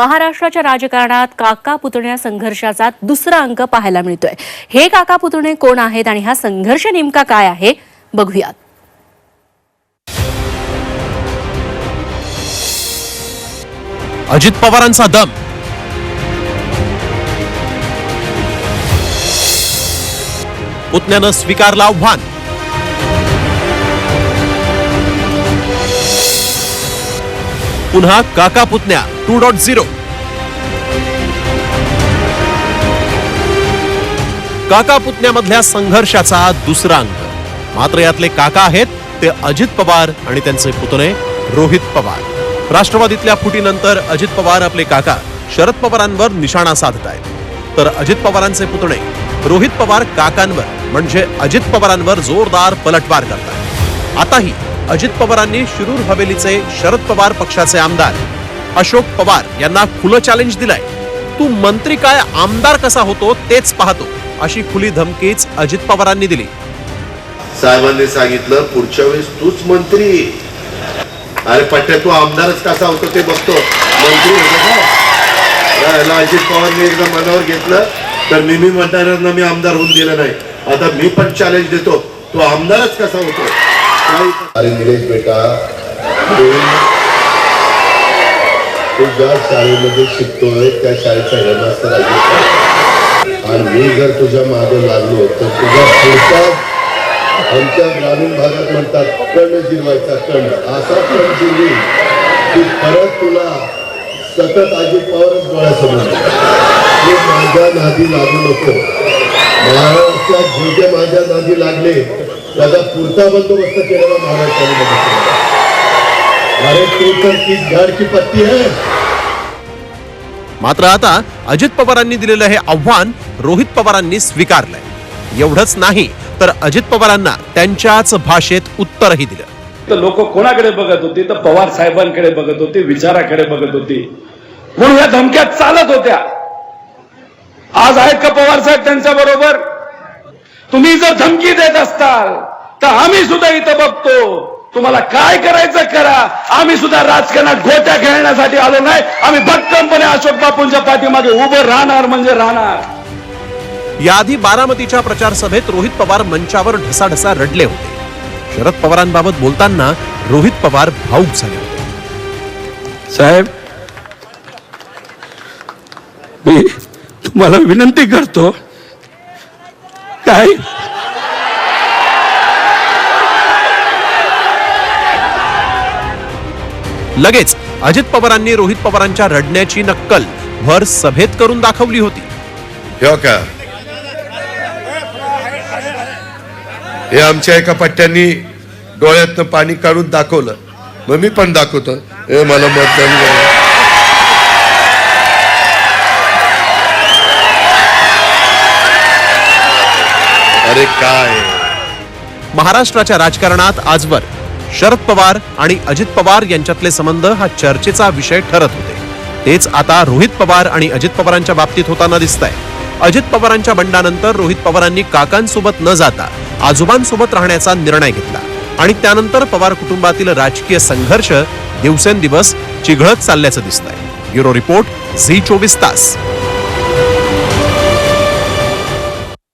महाराष्ट्राच्या राजकारणात काका पुतण्या संघर्षाचा दुसरा अंक पाहायला मिळतोय। हे काका पुतणे कोण आहेत आणि हा संघर्ष नेमका काय आहे बघूयात। अजित पवारांचा दम, पुतण्यानं स्वीकारलं आव्हान, पुन्हा काका पुतण्या 2.0। काका पुतण्यामधल्या संघर्षाचा दुसरा अंक। मात्र यातले काका आहेत ते अजित पवार आणि त्यांचे पुतणे रोहित पवार। राष्ट्रवादीतल्या फुटीनंतर अजित पवार आपले काका शरद पवारांवर निशाणा साधत आहेत, तर अजित पवारांचे पुतणे रोहित पवार काकांवर म्हणजे अजित पवारांवर जोरदार पलटवार करतात। आताही अजित पवारांनी शिरूर हवेलीचे शरद पवार पक्षाचे आमदार अशोक पवार यांना खुलं चॅलेंज दिलंय। तू मंत्री काय आमदार कसा होतो तेच पाहतो, अशी खुली धमकीच अजित पवारांनी दिली। साहेबांनी सांगितलं पुढच्या वेळेस तूच मंत्री, अरे पट्ट्या तू आमदारच कसा होतो ते बघतो, मंत्री होतो का? अजित पवारने एकदा मनावर घेतलं तर मी म्हणणाऱ्यांना मी आमदार होऊन दिलं नाही, आता मी पण चॅलेंज देतो, तू आमदारच कसा होतो। अरे निलेश बेटा, तू ज्या शाळेमध्ये शिकतोय त्या शाळेचा हेडमास्टर अजित, आणि मी जर तुझ्या मागे लागलो तर तुझा पुढचा आमच्या ग्रामीण भागात म्हणतात कर्ण जिरवायचा, कर्ण असा कर्ण जिरवी की परत तुला सतत अजित पवारच डोळ्यासमोर। तू माझ्या नादी लागू नको, महाराष्ट्रात जे माझ्या नादी लागले त्याचा पुढचा बंदोबस्त केलेला महाराष्ट्राने बघितला। अरे तू तर तीच झाडची पत्ती आहे। मात्र आता अजित पवारांनी दिलेलं हे आव्हान रोहित पवारांनी स्वीकारलंय। एवढंच नाही तर अजित पवारांना त्यांच्याच भाषेत उत्तरही दिलं। तर लोक कोणाकडे बघत होती, तर पवार साहेबांकडे बघत होती, विचाराकडे बघत होती, म्हणून या धमक्या चालत होत्या। आज आहेत का पवार साहेब त्यांच्या बरोबर? तुम्ही जर धमकी देत असताल तर आम्ही सुद्धा इथं बघतो, तुम्हाला काय करायचं करा, आम्ही सुद्धा राजकारणात गोट्या खेळण्यासाठी आलो नाही, आम्ही भक्कमपणे अशोक बापूंच्या पाठीमागे उभं राहणार म्हणजे राहणार। याआधी बारामतीच्या प्रचार सभेत रोहित पवार मंचावर ढसाढसा रडले होते। शरद पवारांबाबत बोलताना रोहित पवार भावुक झाले होते। साहेब, मी तुम्हाला विनंती करतो, काय लगेच अजित पवारांनी रोहित पवारांच्या रडण्याची नक्कल भर सभेत करून दाखवली होती। हो का? हे आमच्या एका पट्ट्यांनी डोळ्यातनं पाणी काढून दाखवलं, मग मी पण दाखवतो, हे मला मतदान करा। अरे काय महाराष्ट्राच्या राजकारणात आजवर शरद पवार आणि अजित पवार यांच्यातले संबंध हा चर्चेचा विषय ठरत होते, तेच आता रोहित पवार आणि अजित पवारांच्या बाबतीत होताना दिसतंय। अजित पवारांच्या बंडानंतर रोहित पवारांनी काकांसोबत न जाता आजोबांसोबत राहण्याचा निर्णय घेतला आणि त्यानंतर पवार कुटुंबातील राजकीय संघर्ष दिवसेंदिवस चिघळत चालल्याचं दिसतंय। ब्युरो रिपोर्ट, झी 24 तास।